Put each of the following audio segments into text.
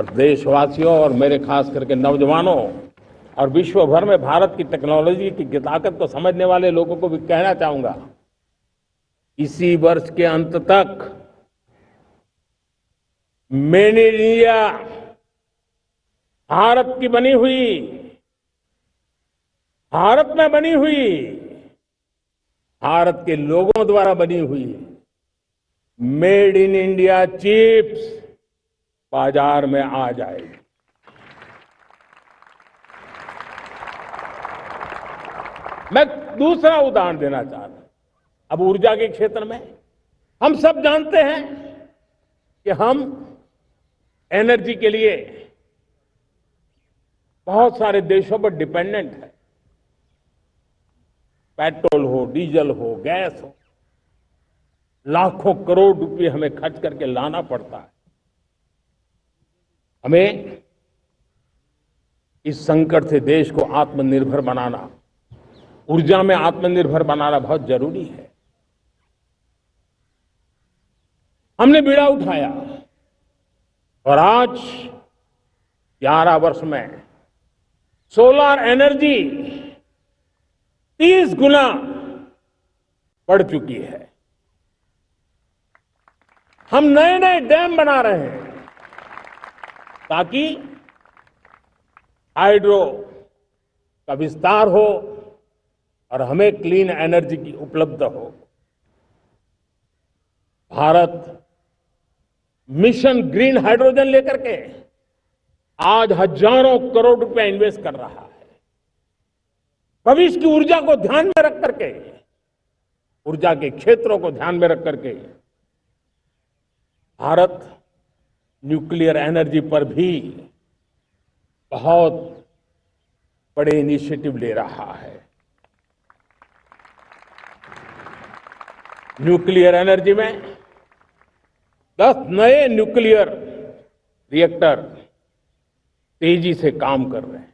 और देशवासियों और मेरे खास करके नौजवानों और विश्व भर में भारत की टेक्नोलॉजी की ताकत को समझने वाले लोगों को भी कहना चाहूंगा, इसी वर्ष के अंत तक मेड इन इंडिया, भारत की बनी हुई, भारत में बनी हुई, भारत के लोगों द्वारा बनी हुई मेड इन इंडिया चिप्स बाजार में आ जाएगी। मैं दूसरा उदाहरण देना चाहता हूं। अब ऊर्जा के क्षेत्र में हम सब जानते हैं कि हम एनर्जी के लिए बहुत सारे देशों पर डिपेंडेंट है। पेट्रोल हो, डीजल हो, गैस हो, लाखों करोड़ रुपए हमें खर्च करके लाना पड़ता है। हमें इस संकट से देश को आत्मनिर्भर बनाना, ऊर्जा में आत्मनिर्भर बनाना बहुत जरूरी है। हमने बीड़ा उठाया और आज 11 वर्ष में सोलर एनर्जी 30 गुना बढ़ चुकी है। हम नए नए डैम बना रहे हैं ताकि हाइड्रो का विस्तार हो और हमें क्लीन एनर्जी की उपलब्ध हो। भारत मिशन ग्रीन हाइड्रोजन लेकर के आज हजारों करोड़ रुपए इन्वेस्ट कर रहा है। भविष्य की ऊर्जा को ध्यान में रख करके, ऊर्जा के क्षेत्रों को ध्यान में रख करके भारत न्यूक्लियर एनर्जी पर भी बहुत बड़े इनिशिएटिव ले रहा है। न्यूक्लियर एनर्जी में 10 नए न्यूक्लियर रिएक्टर तेजी से काम कर रहे हैं।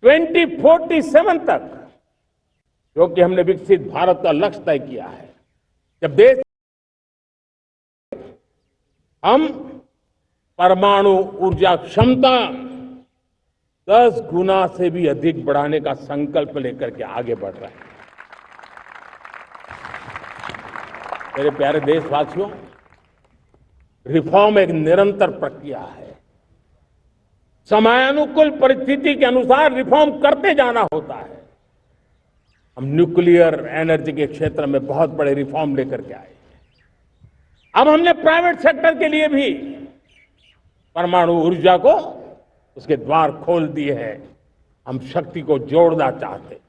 2047 तक, जो कि हमने विकसित भारत का लक्ष्य तय किया है, जब देश हम परमाणु ऊर्जा क्षमता 10 गुना से भी अधिक बढ़ाने का संकल्प लेकर के आगे बढ़ रहे हैं। मेरे प्यारे देशवासियों, रिफॉर्म एक निरंतर प्रक्रिया है। समयानुकूल परिस्थिति के अनुसार रिफॉर्म करते जाना होता है। हम न्यूक्लियर एनर्जी के क्षेत्र में बहुत बड़े रिफॉर्म लेकर के आए। अब हमने प्राइवेट सेक्टर के लिए भी परमाणु ऊर्जा को उसके द्वार खोल दिए हैं। हम शक्ति को जोड़ना चाहते।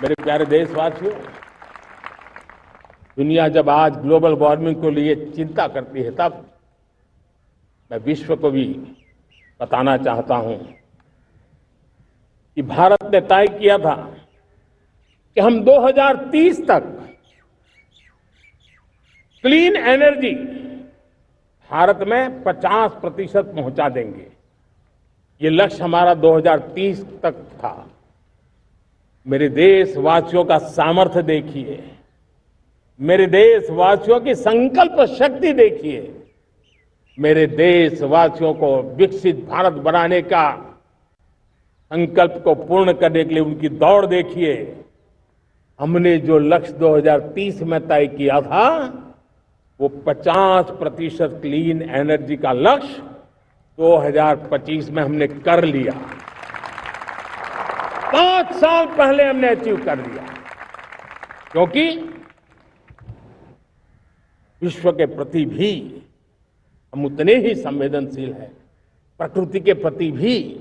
मेरे प्यारे देशवासियों, दुनिया जब आज ग्लोबल वार्मिंग को लिए चिंता करती है, तब मैं विश्व को भी बताना चाहता हूं कि भारत ने तय किया था कि हम 2030 तक क्लीन एनर्जी भारत में 50% पहुंचा देंगे। ये लक्ष्य हमारा 2030 तक था। मेरे देशवासियों का सामर्थ्य देखिए, मेरे देशवासियों की संकल्प शक्ति देखिए, मेरे देशवासियों को विकसित भारत बनाने का संकल्प को पूर्ण करने के लिए उनकी दौड़ देखिए। हमने जो लक्ष्य 2030 में तय किया था, वो 50% क्लीन एनर्जी का लक्ष्य 2025 में हमने कर लिया। 5 साल पहले हमने अचीव कर लिया, क्योंकि विश्व के प्रति भी हम उतने ही संवेदनशील हैं, प्रकृति के प्रति भी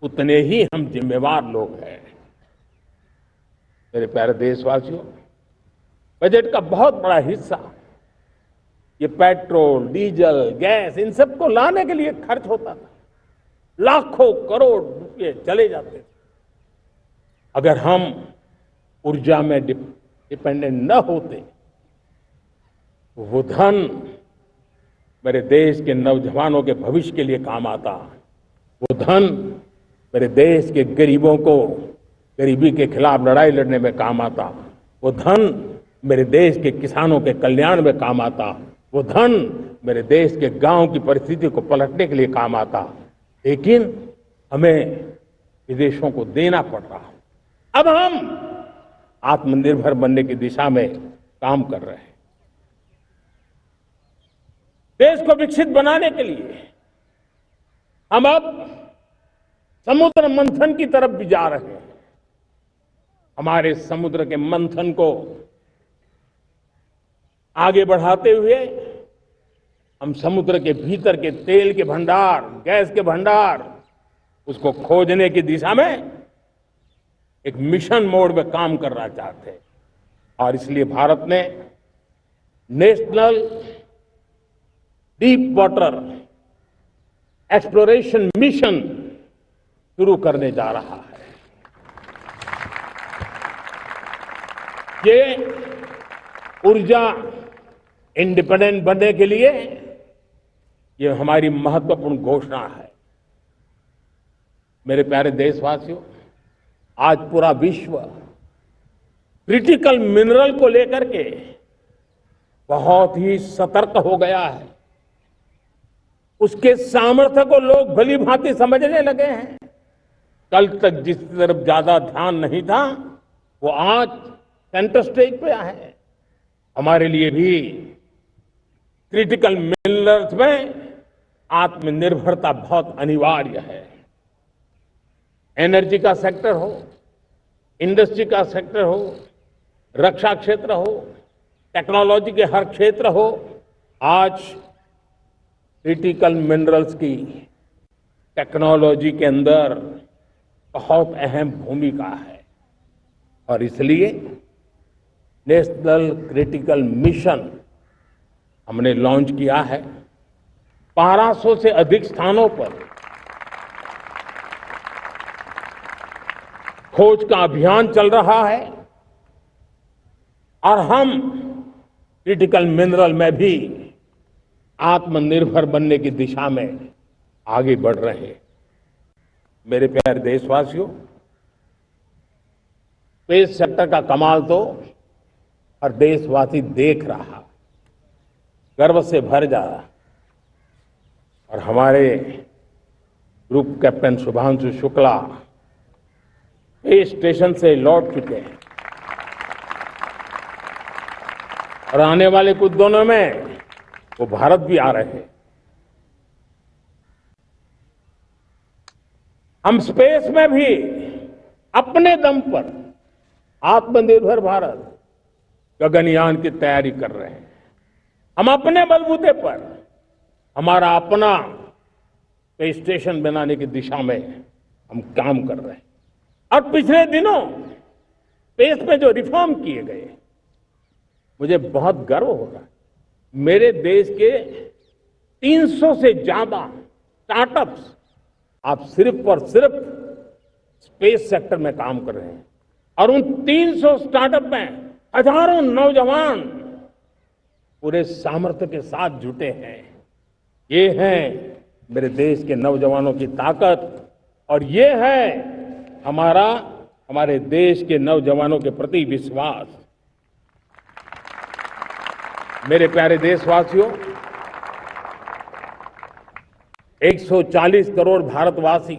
उतने ही हम जिम्मेवार लोग हैं। मेरे प्यारे देशवासियों, बजट का बहुत बड़ा हिस्सा ये पेट्रोल, डीजल, गैस, इन सब को लाने के लिए खर्च होता था। लाखों करोड़ रुपए चले जाते थे। अगर हम ऊर्जा में डिपेंडेंट न होते, तो वो धन मेरे देश के नौजवानों के भविष्य के लिए काम आता। वो धन मेरे देश के गरीबों को गरीबी के खिलाफ लड़ाई लड़ने में काम आता। वो धन मेरे देश के किसानों के कल्याण में काम आता। वो धन मेरे देश के गांव की परिस्थिति को पलटने के लिए काम आता, लेकिन हमें विदेशों को देना पड़ रहा। अब हम आत्मनिर्भर बनने की दिशा में काम कर रहे हैं। देश को विकसित बनाने के लिए हम अब समुद्र मंथन की तरफ भी जा रहे हैं। हमारे समुद्र के मंथन को आगे बढ़ाते हुए हम समुद्र के भीतर के तेल के भंडार, गैस के भंडार, उसको खोजने की दिशा में एक मिशन मोड में काम करना चाहते हैं। और इसलिए भारत ने national deep water exploration mission शुरू करने जा रहा है। ये ऊर्जा इंडिपेंडेंट बनने के लिए ये हमारी महत्वपूर्ण घोषणा है। मेरे प्यारे देशवासियों, आज पूरा विश्व क्रिटिकल मिनरल को लेकर के बहुत ही सतर्क हो गया है। उसके सामर्थ्य को लोग भली भांति समझने लगे हैं। कल तक जिस तरफ ज्यादा ध्यान नहीं था, वो आज सेंटर स्टेज पे है। हमारे लिए भी क्रिटिकल मिनरल्स में आत्मनिर्भरता बहुत अनिवार्य है। एनर्जी का सेक्टर हो, इंडस्ट्री का सेक्टर हो, रक्षा क्षेत्र हो, टेक्नोलॉजी के हर क्षेत्र हो, आज क्रिटिकल मिनरल्स की टेक्नोलॉजी के अंदर बहुत अहम भूमिका है। और इसलिए नेशनल क्रिटिकल मिशन हमने लॉन्च किया है। 1200 से अधिक स्थानों पर खोज का अभियान चल रहा है और हम क्रिटिकल मिनरल में भी आत्मनिर्भर बनने की दिशा में आगे बढ़ रहे हैं। मेरे प्यारे देशवासियों, स्पेस सेक्टर का कमाल तो हर देशवासी देख रहा, गर्व से भर जा रहा। और हमारे group captain Shubhanshu Shukla space station से लौट चुके हैं और आने वाले कुछ दिनों में वो भारत भी आ रहे हैं। हम स्पेस में भी अपने दम पर आत्मनिर्भर भारत गगनयान की तैयारी कर रहे हैं। हम अपने बलबूते पर हमारा अपना स्पेस स्टेशन बनाने की दिशा में हम काम कर रहे हैं। और पिछले दिनों स्पेस में जो रिफॉर्म किए गए, मुझे बहुत गर्व हो रहा है। मेरे देश के 300 से ज्यादा स्टार्टअप्स आप सिर्फ और सिर्फ स्पेस सेक्टर में काम कर रहे हैं। और उन 300 स्टार्टअप में हजारों नौजवान पूरे सामर्थ्य के साथ जुटे हैं। ये है मेरे देश के नौजवानों की ताकत और ये है हमारे देश के नौजवानों के प्रति विश्वास। मेरे प्यारे देशवासियों, 140 करोड़ भारतवासी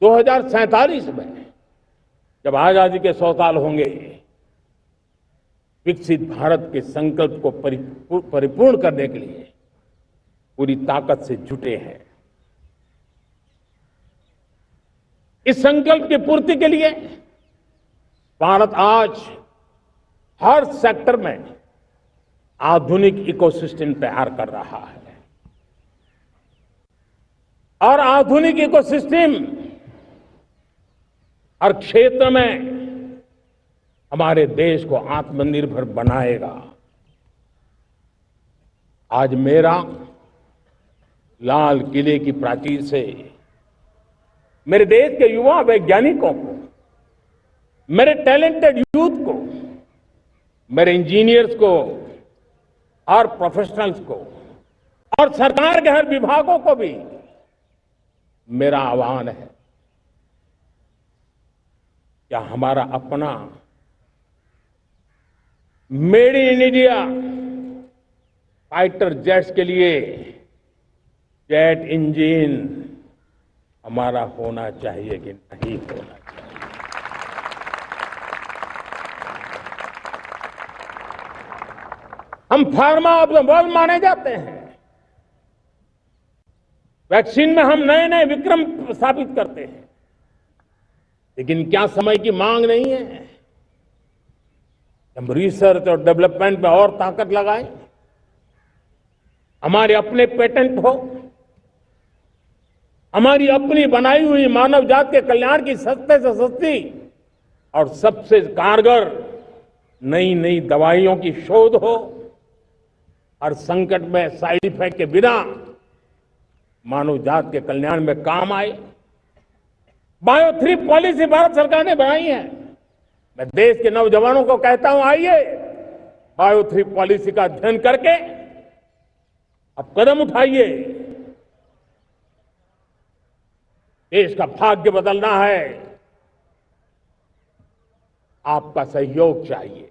2047 में जब आजादी के 100 साल होंगे, विकसित भारत के संकल्प को परिपूर्ण करने के लिए पूरी ताकत से जुटे हैं। इस संकल्प की पूर्ति के लिए भारत आज हर सेक्टर में आधुनिक इकोसिस्टम तैयार कर रहा है। और आधुनिक इकोसिस्टम हर क्षेत्र में हमारे देश को आत्मनिर्भर बनाएगा। आज मेरा लाल किले की प्राचीर से मेरे देश के युवा वैज्ञानिकों को, मेरे टैलेंटेड यूथ को, मेरे इंजीनियर्स को और प्रोफेशनल्स को और सरकार के हर विभागों को भी मेरा आह्वान है, क्या हमारा अपना made in India fighter jets के लिए जेट इंजन हमारा होना चाहिए कि नहीं होना चाहिए। हम फार्मा ऑफ द वर्ल्ड माने जाते हैं। वैक्सीन में हम नए नए विक्रम स्थापित करते हैं, लेकिन क्या समय की मांग नहीं है? हम रिसर्च और डेवलपमेंट में और ताकत लगाएं, हमारे अपने पेटेंट हो, हमारी अपनी बनाई हुई मानव जात के कल्याण की सस्ते से सस्ती और सबसे कारगर नई नई दवाइयों की शोध हो, हर संकट में साइड इफेक्ट के बिना मानव जात के कल्याण में काम आए। बायो 3 पॉलिसी भारत सरकार ने बनाई है। मैं देश के नौजवानों को कहता हूं, आइए बायो 3 पॉलिसी का अध्ययन करके अब कदम उठाइए। देश का भाग्य बदलना है, आपका सहयोग चाहिए।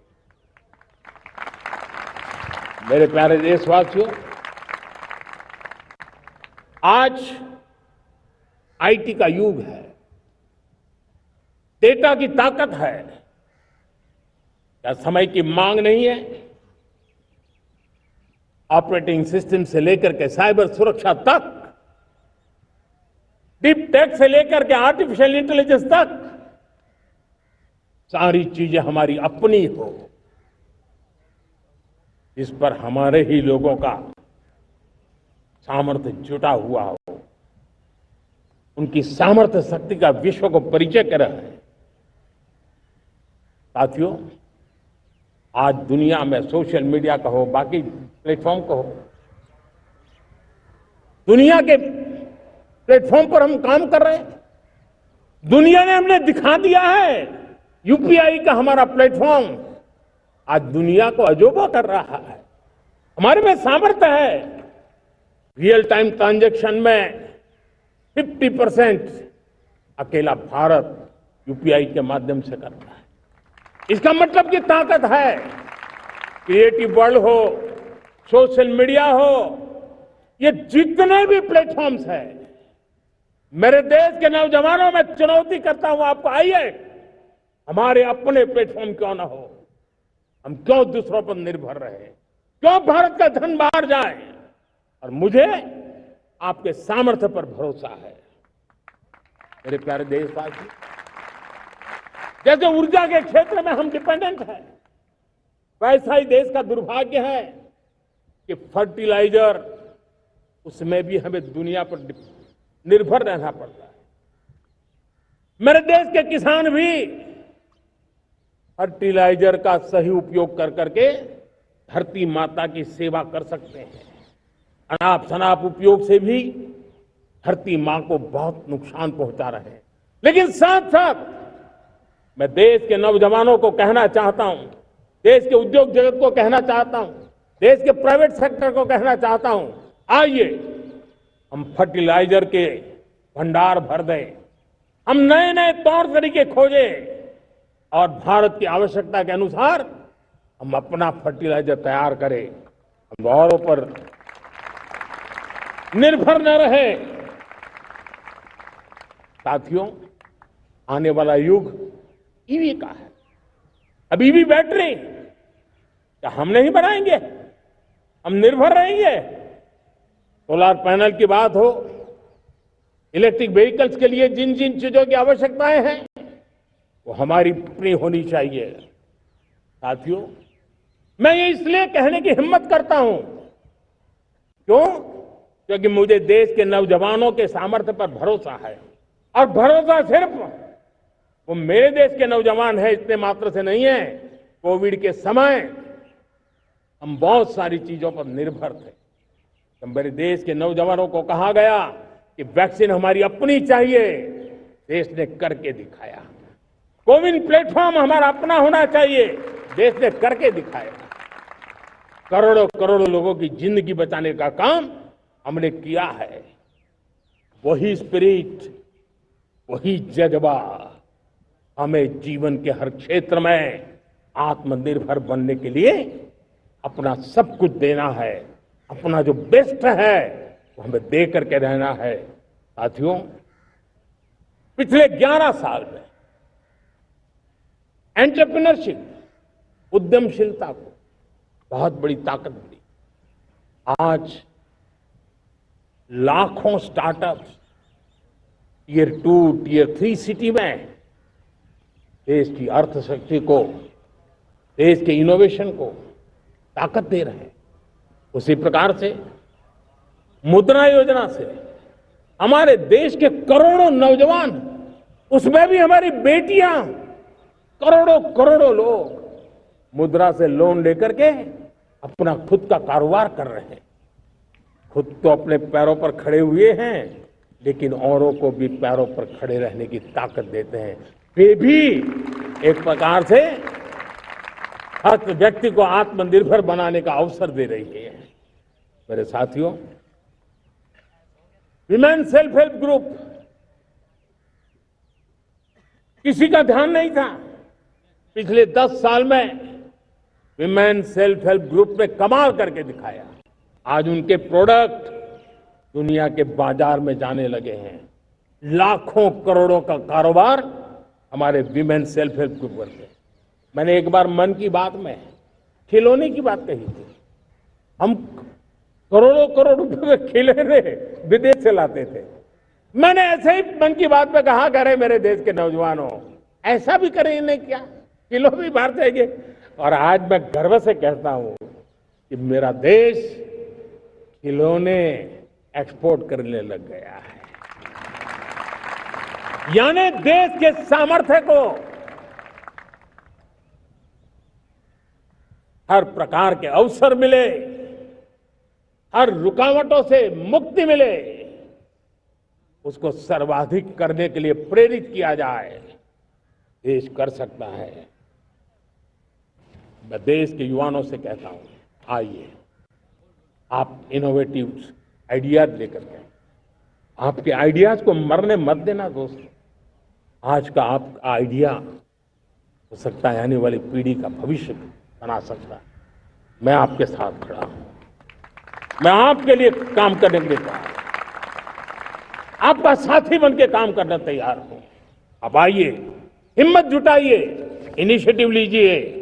मेरे प्यारे देशवासियों, आज आईटी का युग है, डेटा की ताकत है। क्या समय की मांग नहीं है? ऑपरेटिंग सिस्टम से लेकर के साइबर सुरक्षा तक, डीप टेक से लेकर के आर्टिफिशियल इंटेलिजेंस तक, सारी चीजें हमारी अपनी हो, इस पर हमारे ही लोगों का सामर्थ्य जुटा हुआ हो, उनकी सामर्थ्य शक्ति का विश्व को परिचय करा है। साथियों, आज दुनिया में सोशल मीडिया का हो, बाकी प्लेटफॉर्म का हो, दुनिया के प्लेटफॉर्म पर हम काम कर रहे हैं। दुनिया ने हमने दिखा दिया है, यूपीआई का हमारा प्लेटफॉर्म आज दुनिया को अजोबा कर रहा है। हमारे में सामर्थ्य है। रियल टाइम ट्रांजैक्शन में 50% अकेला भारत यूपीआई के माध्यम से करता है। इसका मतलब की ताकत है। क्रिएटिव वर्ल्ड हो, सोशल मीडिया हो, ये जितने भी प्लेटफॉर्म्स हैं, मेरे देश के नौजवानों में चुनौती करता हूं आपको, आइए हमारे अपने प्लेटफॉर्म क्यों ना हो, हम क्यों दूसरों पर निर्भर रहे, क्यों भारत का धन बाहर जाए। और मुझे आपके सामर्थ्य पर भरोसा है। मेरे प्यारे देशवासी, जैसे ऊर्जा के क्षेत्र में हम डिपेंडेंट हैं, वैसा ही देश का दुर्भाग्य है कि फर्टिलाइजर, उसमें भी हमें दुनिया पर निर्भर रहना पड़ता है। मेरे देश के किसान भी फर्टिलाइजर का सही उपयोग कर करके धरती माता की सेवा कर सकते हैं। अनाप शनाप उपयोग से भी धरती मां को बहुत नुकसान पहुंचा रहे हैं। लेकिन साथ साथ मैं देश के नौजवानों को कहना चाहता हूं, देश के उद्योग जगत को कहना चाहता हूं, देश के प्राइवेट सेक्टर को कहना चाहता हूं, आइए हम फर्टिलाइजर के भंडार भर दें, हम नए नए तौर तरीके खोजें और भारत की आवश्यकता के अनुसार हम अपना फर्टिलाइजर तैयार करें। हम औरों पर निर्भर न रहे। साथियों, आने वाला युग ईवी का है। अब ईवी बैटरी क्या हम नहीं बनाएंगे? हम निर्भर रहेंगे? सोलर पैनल की बात हो, इलेक्ट्रिक व्हीकल्स के लिए जिन जिन चीजों की आवश्यकताएं हैं, वो हमारी अपनी होनी चाहिए। साथियों, मैं ये इसलिए कहने की हिम्मत करता हूं, क्यों? क्योंकि मुझे देश के नौजवानों के सामर्थ्य पर भरोसा है। और भरोसा सिर्फ वो मेरे देश के नौजवान है इतने मात्र से नहीं है। कोविड के समय हम बहुत सारी चीजों पर निर्भर थे। तो मेरे देश के नौजवानों को कहा गया कि वैक्सीन हमारी अपनी चाहिए, देश ने करके दिखाया। कोविन प्लेटफॉर्म हमारा अपना होना चाहिए, देश ने करके दिखाया। करोड़ों करोड़ों लोगों की जिंदगी बचाने का काम हमने किया है। वही स्पिरिट, वही जज्बा हमें जीवन के हर क्षेत्र में आत्मनिर्भर बनने के लिए अपना सब कुछ देना है। अपना जो बेस्ट है वो हमें दे करके रहना है। साथियों, पिछले 11 साल में एंटरप्रेन्योरशिप, उद्यमशीलता को बहुत बड़ी ताकत मिली। आज लाखों स्टार्टअप्स टियर 2, टियर 3 सिटी में देश की अर्थशक्ति को, देश के इनोवेशन को ताकत दे रहे हैं। उसी प्रकार से मुद्रा योजना से हमारे देश के करोड़ों नौजवान, उसमें भी हमारी बेटियां, करोड़ों करोड़ों लोग मुद्रा से लोन लेकर के अपना खुद का कारोबार कर रहे हैं। खुद तो अपने पैरों पर खड़े हुए हैं, लेकिन औरों को भी पैरों पर खड़े रहने की ताकत देते हैं। वे भी एक प्रकार से हर व्यक्ति को आत्मनिर्भर बनाने का अवसर दे रही है। मेरे साथियों, विमेन सेल्फ हेल्प ग्रुप किसी का ध्यान नहीं था। पिछले 10 साल में विमेन सेल्फ हेल्प ग्रुप ने कमाल करके दिखाया। आज उनके प्रोडक्ट दुनिया के बाजार में जाने लगे हैं। लाखों करोड़ों का कारोबार हमारे विमेन सेल्फ हेल्प ग्रुप करते हैं। मैंने एक बार मन की बात में खिलौने की बात कही थी। हम करोड़ों करोड़ रुपए में खिलौने विदेश से लाते थे। मैंने ऐसे ही मन की बात में कहा, करे मेरे देश के नौजवानों, ऐसा भी करें इन्हें क्या, किलो भी बाहर जाएंगे। और आज मैं गर्व से कहता हूं कि मेरा देश खिलौने एक्सपोर्ट करने लग गया है। यानी देश के सामर्थ्य को हर प्रकार के अवसर मिले, हर रुकावटों से मुक्ति मिले, उसको सर्वाधिक करने के लिए प्रेरित किया जाए। देश कर सकता है। मैं देश के युवाओं से कहता हूं, आइए आप इनोवेटिव आइडियाज लेकर के, आपके आइडियाज को मरने मत देना दोस्तों। आज का आपका आइडिया हो सकता है आने वाली पीढ़ी का भविष्य बना सकता है। मैं आपके साथ खड़ा हूं, मैं आपके लिए काम करने के लिए तैयार हूं, आपका साथी बन के काम करना तैयार हूं। अब आइए, हिम्मत जुटाइए, इनिशिएटिव लीजिए।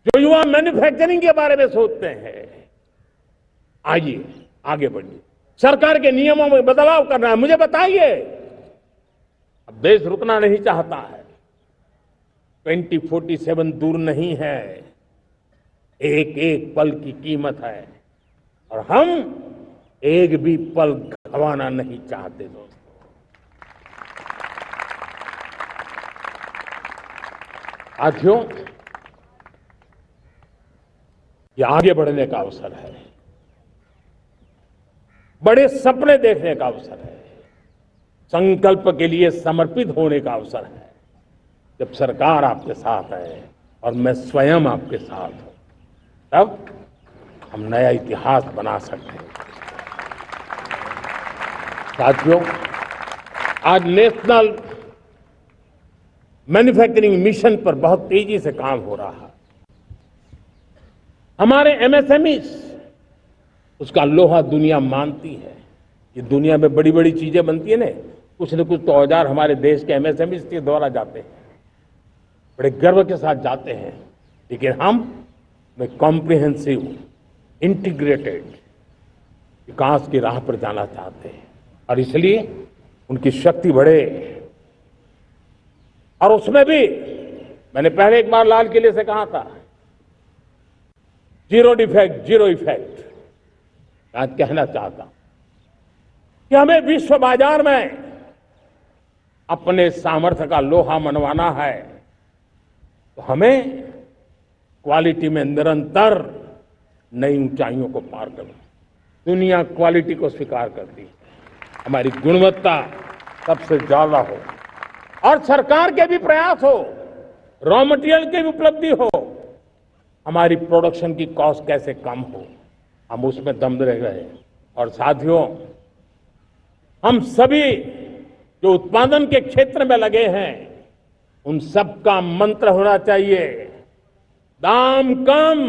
जो युवा मैन्युफैक्चरिंग के बारे में सोचते हैं, आइए आगे बढ़िए। सरकार के नियमों में बदलाव करना है, मुझे बताइए। अब देश रुकना नहीं चाहता है। 2047 दूर नहीं है, एक एक पल की कीमत है और हम एक भी पल गंवाना नहीं चाहते दोस्तों। साथियों, ये आगे बढ़ने का अवसर है, बड़े सपने देखने का अवसर है, संकल्प के लिए समर्पित होने का अवसर है। जब सरकार आपके साथ है और मैं स्वयं आपके साथ हूं, तब हम नया इतिहास बना सकते हैं। साथियों, आज नेशनल मैन्युफैक्चरिंग मिशन पर बहुत तेजी से काम हो रहा है। हमारे एमएसएमई, उसका लोहा दुनिया मानती है। ये दुनिया में बड़ी बड़ी चीजें बनती है ना, कुछ न कुछ तो औजार हमारे देश के एमएसएमई के द्वारा जाते हैं, बड़े गर्व के साथ जाते हैं। लेकिन हम कॉम्प्रिहेंसिव इंटीग्रेटेड विकास की राह पर जाना चाहते हैं और इसलिए उनकी शक्ति बढ़े। और उसमें भी मैंने पहले एक बार लाल किले से कहा था, जीरो डिफेक्ट जीरो इफेक्ट। आज कहना चाहता हूं कि हमें विश्व बाजार में अपने सामर्थ्य का लोहा मनवाना है, तो हमें क्वालिटी में निरंतर नई ऊंचाइयों को पार करना। दुनिया क्वालिटी को स्वीकार करती है, हमारी गुणवत्ता सबसे ज्यादा हो और सरकार के भी प्रयास हो, रॉ मटेरियल की भी उपलब्धि हो, हमारी प्रोडक्शन की कॉस्ट कैसे कम हो, हम उसमें दम रह गए। और साथियों, हम सभी जो उत्पादन के क्षेत्र में लगे हैं, उन सब का मंत्र होना चाहिए, दाम कम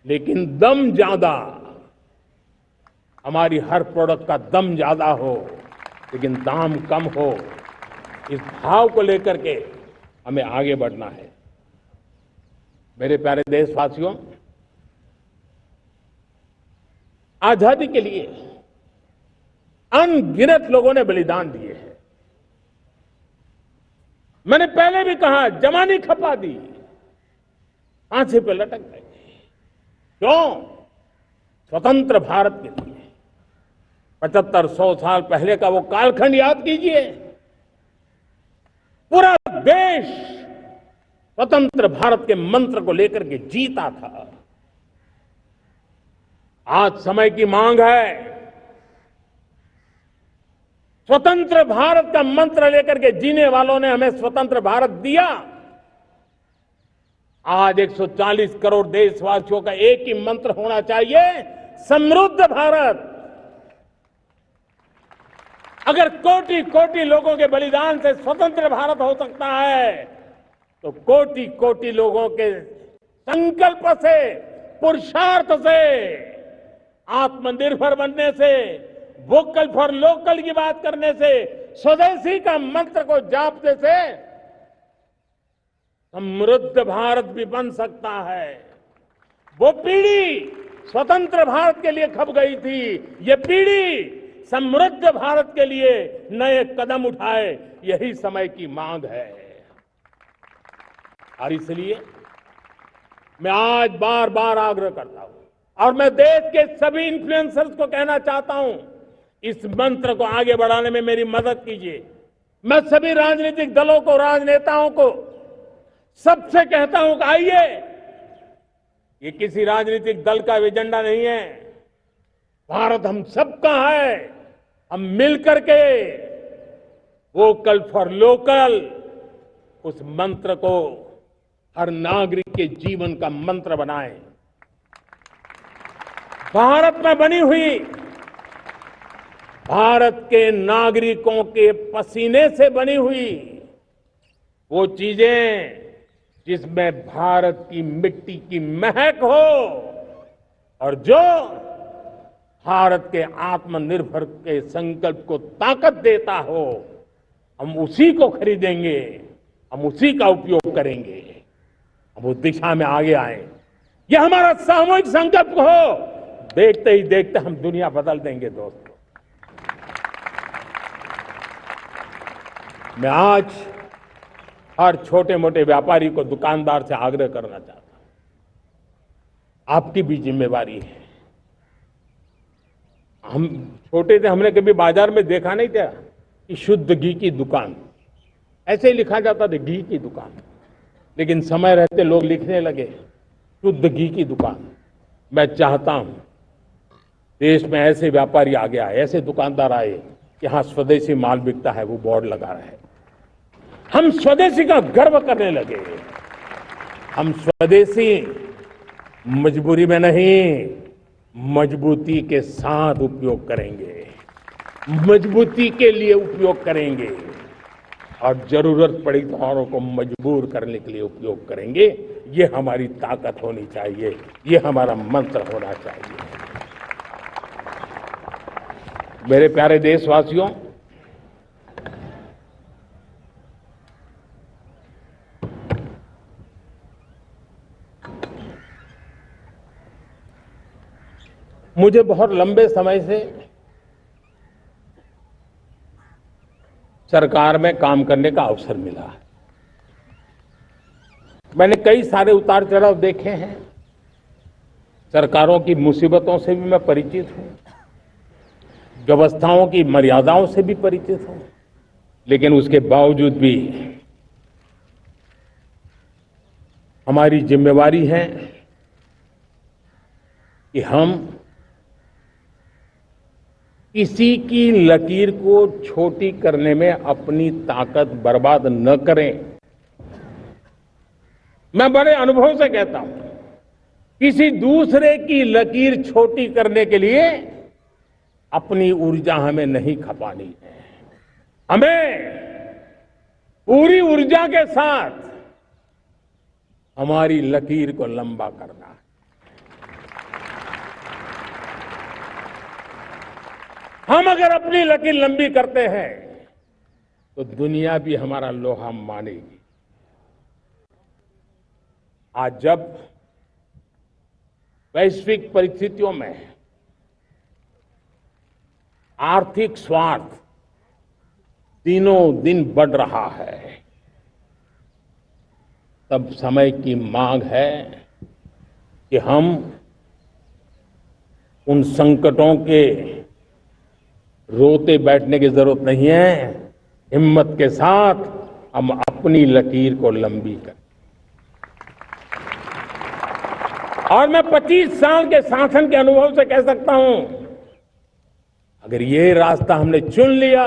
लेकिन दम ज्यादा, हमारी हर प्रोडक्ट का दम ज्यादा हो लेकिन दाम कम हो, इस भाव को लेकर के हमें आगे बढ़ना है। मेरे प्यारे देशवासियों, आजादी के लिए अनगिनत लोगों ने बलिदान दिए हैं। मैंने पहले भी कहा, जवानी खपा दी, फांसी पे लटक गए। क्यों? स्वतंत्र भारत के लिए। 75-100 साल पहले का वो कालखंड याद कीजिए। पूरा देश स्वतंत्र भारत के मंत्र को लेकर के जीता था। आज समय की मांग है, स्वतंत्र भारत का मंत्र लेकर के जीने वालों ने हमें स्वतंत्र भारत दिया। आज 140 करोड़ देशवासियों का एक ही मंत्र होना चाहिए, समृद्ध भारत। अगर कोटि कोटि लोगों के बलिदान से स्वतंत्र भारत हो सकता है, तो कोटि कोटि लोगों के संकल्प से, पुरुषार्थ से, आत्मनिर्भर बनने से, वोकल फॉर लोकल की बात करने से, स्वदेशी का मंत्र को जापने से समृद्ध भारत भी बन सकता है। वो पीढ़ी स्वतंत्र भारत के लिए खप गई थी, ये पीढ़ी समृद्ध भारत के लिए नए कदम उठाए, यही समय की मांग है। और इसलिए मैं आज बार बार आग्रह करता हूं और मैं देश के सभी इन्फ्लुएंसर्स को कहना चाहता हूं, इस मंत्र को आगे बढ़ाने में मेरी मदद कीजिए। मैं सभी राजनीतिक दलों को, राजनेताओं को, सबसे कहता हूं कि आइए, ये किसी राजनीतिक दल का एजेंडा नहीं है, भारत हम सबका है। हम मिलकर के वोकल फॉर लोकल, उस मंत्र को हर नागरिक के जीवन का मंत्र बनाएं। भारत में बनी हुई, भारत के नागरिकों के पसीने से बनी हुई वो चीजें जिसमें भारत की मिट्टी की महक हो और जो भारत के आत्मनिर्भर के संकल्प को ताकत देता हो, हम उसी को खरीदेंगे, हम उसी का उपयोग करेंगे, हम उस दिशा में आगे आए। यह हमारा सामूहिक संकल्प हो। देखते ही देखते हम दुनिया बदल देंगे दोस्तों। मैं आज हर छोटे मोटे व्यापारी को, दुकानदार से आग्रह करना चाहता हूं, आपकी भी जिम्मेवारी है। हम छोटे थे, हमने कभी बाजार में देखा नहीं था कि शुद्ध घी की दुकान, ऐसे ही लिखा जाता था घी की दुकान। लेकिन समय रहते लोग लिखने लगे शुद्ध घी की दुकान। मैं चाहता हूं देश में ऐसे व्यापारी आगे आए, ऐसे दुकानदार आए कि हाँ स्वदेशी माल बिकता है, वो बोर्ड लगा रहे हैं। हम स्वदेशी का गर्व करने लगे। हम स्वदेशी मजबूरी में नहीं, मजबूती के साथ उपयोग करेंगे, मजबूती के लिए उपयोग करेंगे और जरूरत पड़ी तो औरों को मजबूर करने के लिए उपयोग करेंगे। ये हमारी ताकत होनी चाहिए, ये हमारा मंत्र होना चाहिए। मेरे प्यारे देशवासियों, मुझे बहुत लंबे समय से सरकार में काम करने का अवसर मिला है। मैंने कई सारे उतार चढ़ाव देखे हैं। सरकारों की मुसीबतों से भी मैं परिचित हूं, व्यवस्थाओं की मर्यादाओं से भी परिचित हूं, लेकिन उसके बावजूद भी हमारी जिम्मेवारी है कि हम किसी की लकीर को छोटी करने में अपनी ताकत बर्बाद न करें। मैं बड़े अनुभव से कहता हूं, किसी दूसरे की लकीर छोटी करने के लिए अपनी ऊर्जा हमें नहीं खपानी है। हमें पूरी ऊर्जा के साथ हमारी लकीर को लंबा करना है। हम अगर अपनी लकीर लंबी करते हैं तो दुनिया भी हमारा लोहा मानेगी। आज जब वैश्विक परिस्थितियों में आर्थिक स्वार्थ दिनों दिन बढ़ रहा है, तब समय की मांग है कि हम उन संकटों के रोते बैठने की जरूरत नहीं है, हिम्मत के साथ हम अपनी लकीर को लंबी करें। और मैं 25 साल के शासन के अनुभव से कह सकता हूं, अगर ये रास्ता हमने चुन लिया,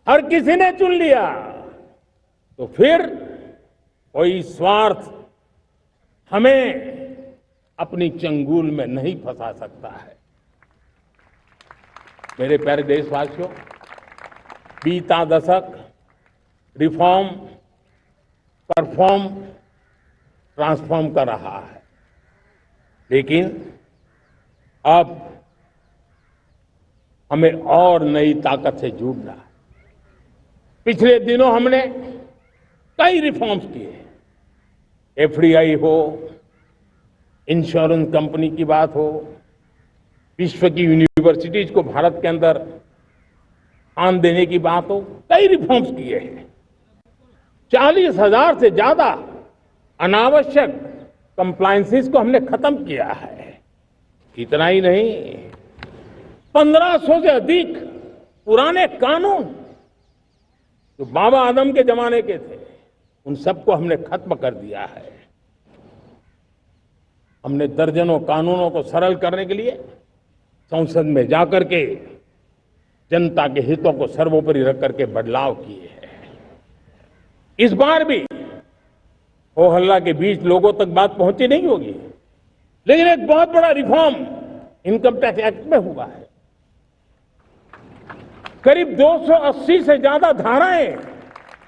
हर किसी ने चुन लिया, तो फिर कोई स्वार्थ हमें अपनी चंगुल में नहीं फंसा सकता है। मेरे प्यारे देशवासियों, बीता दशक रिफॉर्म, परफॉर्म, ट्रांसफॉर्म कर रहा है, लेकिन अब हमें और नई ताकत से जुड़ना है। पिछले दिनों हमने कई रिफॉर्म्स किए, एफडीआई हो, इंश्योरेंस कंपनी की बात हो, विश्व की यूनिवर्सिटीज को भारत के अंदर स्थान देने की बात हो, कई रिफॉर्म्स किए हैं। 40,000 से ज्यादा अनावश्यक कंप्लायंसेस को हमने खत्म किया है। इतना ही नहीं, 1500 से अधिक पुराने कानून जो बाबा आदम के जमाने के थे, उन सबको हमने खत्म कर दिया है। हमने दर्जनों कानूनों को सरल करने के लिए संसद में जाकर के जनता के हितों को सर्वोपरि रख करके बदलाव किए हैं। इस बार भी हो हल्ला के बीच लोगों तक बात पहुंची नहीं होगी, लेकिन एक बहुत बड़ा रिफॉर्म इनकम टैक्स एक्ट में हुआ है। करीब 280 से ज्यादा धाराएं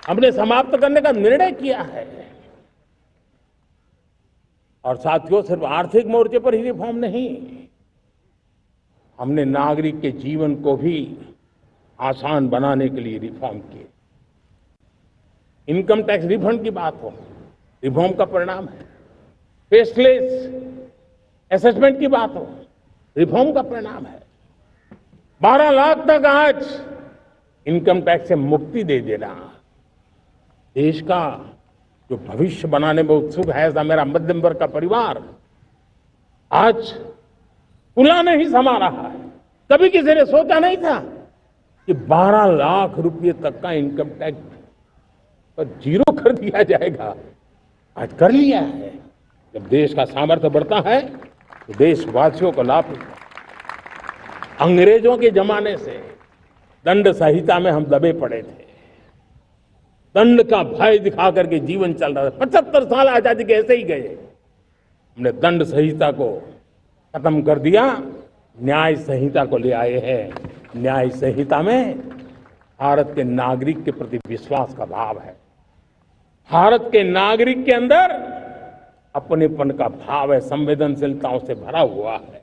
हमने समाप्त करने का निर्णय किया है। और साथियों, सिर्फ आर्थिक मोर्चे पर ही रिफॉर्म नहीं, हमने नागरिक के जीवन को भी आसान बनाने के लिए रिफॉर्म किए। इनकम टैक्स रिफंड की बात हो, रिफॉर्म का परिणाम है। फेसलेस असेसमेंट की बात हो, रिफॉर्म का परिणाम है। 12 लाख तक आज इनकम टैक्स से मुक्ति दे देना, देश का जो भविष्य बनाने में उत्सुक है ऐसा मेरा मध्यम वर्ग का परिवार आज पुला नहीं समा रहा है। कभी किसी ने सोचा नहीं था कि 12 लाख रुपए तक का इनकम टैक्स पर जीरो कर दिया जाएगा। आज कर लिया है। जब देश का सामर्थ्य बढ़ता है तो देशवासियों को लाभ मिलता है। अंग्रेजों के जमाने से दंड संहिता में हम दबे पड़े थे, दंड का भय दिखा करके जीवन चल रहा था। 75 साल आजादी के ऐसे ही गए। हमने दंड संहिता को खत्म कर दिया, न्याय संहिता को ले आए हैं। न्याय संहिता में भारत के नागरिक के प्रति विश्वास का भाव है, भारत के नागरिक के अंदर अपनेपन का भाव है, संवेदनशीलताओं से भरा हुआ है।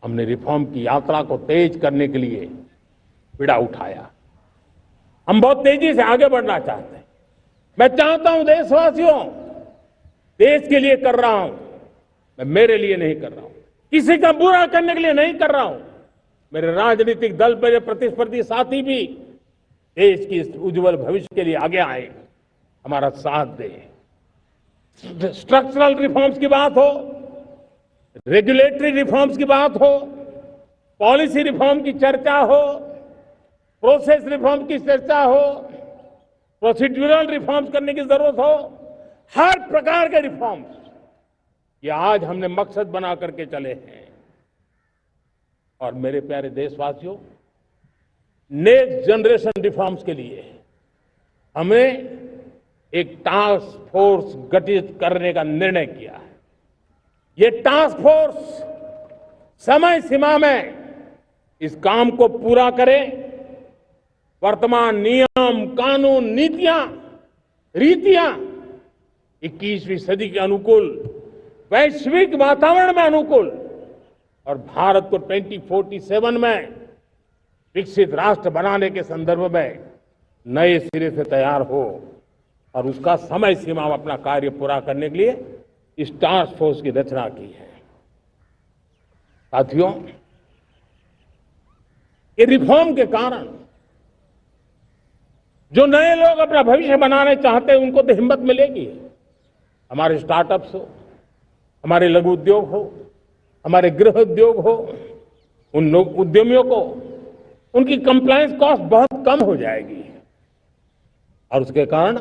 हमने रिफॉर्म की यात्रा को तेज करने के लिए बीड़ा उठाया। हम बहुत तेजी से आगे बढ़ना चाहते हैं। मैं चाहता हूं देशवासियों, देश के लिए कर रहा हूं, मैं मेरे लिए नहीं कर रहा हूं, किसी का बुरा करने के लिए नहीं कर रहा हूं। मेरे राजनीतिक दल, मेरे प्रतिस्पर्धी साथी भी देश की इस उज्जवल भविष्य के लिए आगे आए, हमारा साथ दें। स्ट्रक्चरल रिफॉर्म्स की बात हो, रेगुलेटरी रिफॉर्म्स की बात हो, पॉलिसी रिफॉर्म की चर्चा हो, प्रोसेस रिफॉर्म की चर्चा हो, प्रोसीड्यूरल रिफॉर्म्स करने की जरूरत हो, हर प्रकार के रिफॉर्म्स ये आज हमने मकसद बना करके चले हैं। और मेरे प्यारे देशवासियों, नेक्स्ट जनरेशन रिफॉर्म्स के लिए हमें एक टास्क फोर्स गठित करने का निर्णय किया है। ये टास्क फोर्स समय सीमा में इस काम को पूरा करे। वर्तमान नियम, कानून, नीतियां, रीतियां 21वीं सदी के अनुकूल, वैश्विक वातावरण में अनुकूल और भारत को 2047 में विकसित राष्ट्र बनाने के संदर्भ में नए सिरे से तैयार हो और उसका समय सीमा में अपना कार्य पूरा करने के लिए इस टास्क फोर्स की रचना की है। साथियों, ये रिफॉर्म के कारण जो नए लोग अपना भविष्य बनाने चाहते हैं उनको तो हिम्मत मिलेगी। हमारे स्टार्टअप्स हो, हमारे लघु उद्योग हो, हमारे गृह उद्योग हो, उन उद्यमियों को उनकी कंप्लायंस कॉस्ट बहुत कम हो जाएगी और उसके कारण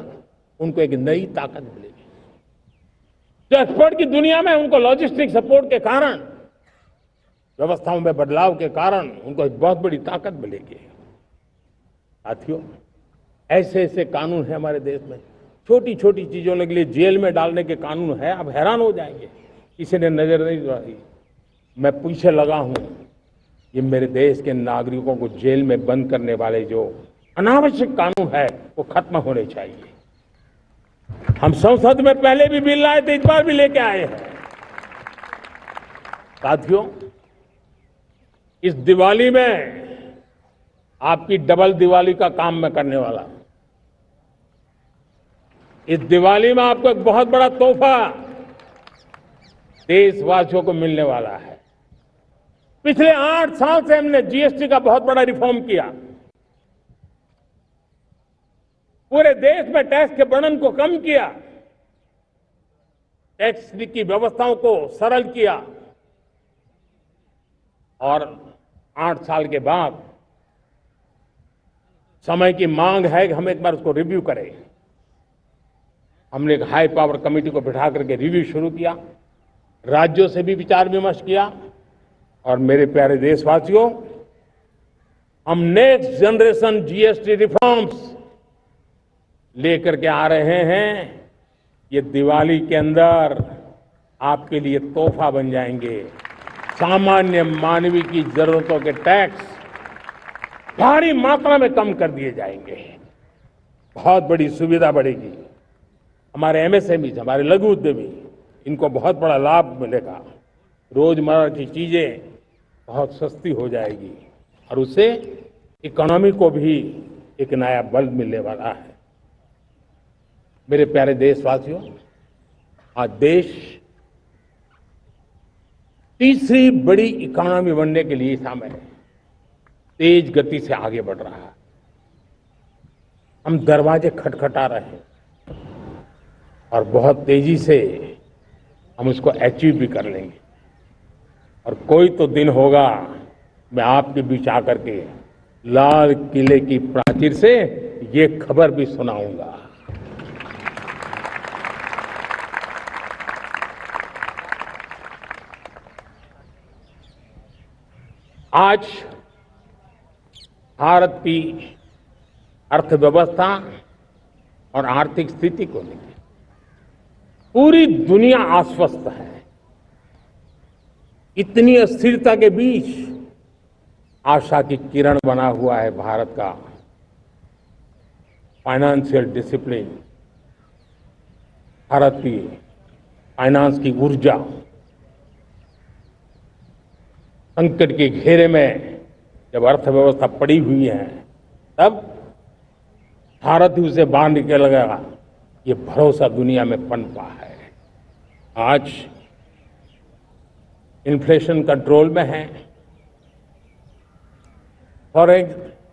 उनको एक नई ताकत मिलेगी। जो एक्सपोर्ट की दुनिया में उनको लॉजिस्टिक सपोर्ट के कारण, व्यवस्थाओं में बदलाव के कारण उनको एक बहुत बड़ी ताकत मिलेगी। साथियों, ऐसे ऐसे कानून है हमारे देश में, छोटी छोटी चीजों के लिए जेल में डालने के कानून है। आप हैरान हो जाएंगे, किसी ने नजर नहीं डाली। मैं पीछे लगा हूं, ये मेरे देश के नागरिकों को जेल में बंद करने वाले जो अनावश्यक कानून है वो खत्म होने चाहिए। हम संसद में पहले भी बिल लाए थे, इस बार भी लेके आए हैं। साथियों, इस दिवाली में आपकी डबल दिवाली का काम मैं करने वाला हूं। इस दिवाली में आपको एक बहुत बड़ा तोहफा देशवासियों को मिलने वाला है। पिछले 8 साल से हमने जीएसटी का बहुत बड़ा रिफॉर्म किया। पूरे देश में टैक्स के बर्डन को कम किया, टैक्स की व्यवस्थाओं को सरल किया और 8 साल के बाद समय की मांग है कि हम एक बार उसको रिव्यू करें। हमने एक हाई पावर कमेटी को बिठा करके रिव्यू शुरू किया, राज्यों से भी विचार विमर्श किया और मेरे प्यारे देशवासियों, हम नेक्स्ट जनरेशन जीएसटी रिफॉर्म्स लेकर के आ रहे हैं। ये दिवाली के अंदर आपके लिए तोहफा बन जाएंगे। सामान्य मानवीय की जरूरतों के टैक्स भारी मात्रा में कम कर दिए जाएंगे, बहुत बड़ी सुविधा बढ़ेगी। हमारे एमएसएमई, हमारे लघु उद्यमी, इनको बहुत बड़ा लाभ मिलेगा। रोजमर्रा की चीजें बहुत सस्ती हो जाएगी और उससे इकोनॉमी को भी एक नया बल मिलने वाला है। मेरे प्यारे देशवासियों, आज देश तीसरी बड़ी इकोनॉमी बनने के लिए समय तेज गति से आगे बढ़ रहा है। हम दरवाजे खटखटा रहे हैं और बहुत तेजी से हम उसको अचीव भी कर लेंगे। और कोई तो दिन होगा मैं आपके बीच आकर के लाल किले की प्राचीर से ये खबर भी सुनाऊंगा। आज भारत की अर्थव्यवस्था और आर्थिक स्थिति को लेकर पूरी दुनिया आश्वस्त है। इतनी अस्थिरता के बीच आशा की किरण बना हुआ है भारत का फाइनेंशियल डिसिप्लिन, भारत की फाइनेंस की ऊर्जा। संकट के घेरे में जब अर्थव्यवस्था पड़ी हुई है, तब भारत ही उसे बाहर निकलेगा, ये भरोसा दुनिया में पनपा है। आज इन्फ्लेशन कंट्रोल में है, फॉरेन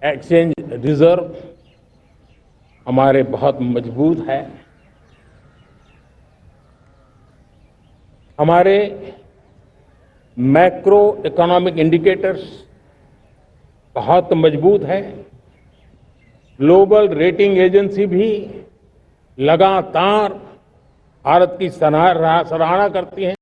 एक्सचेंज रिजर्व हमारे बहुत मजबूत है, हमारे मैक्रो इकोनॉमिक इंडिकेटर्स बहुत मजबूत है। ग्लोबल रेटिंग एजेंसी भी लगातार भारत की सराहना करती है।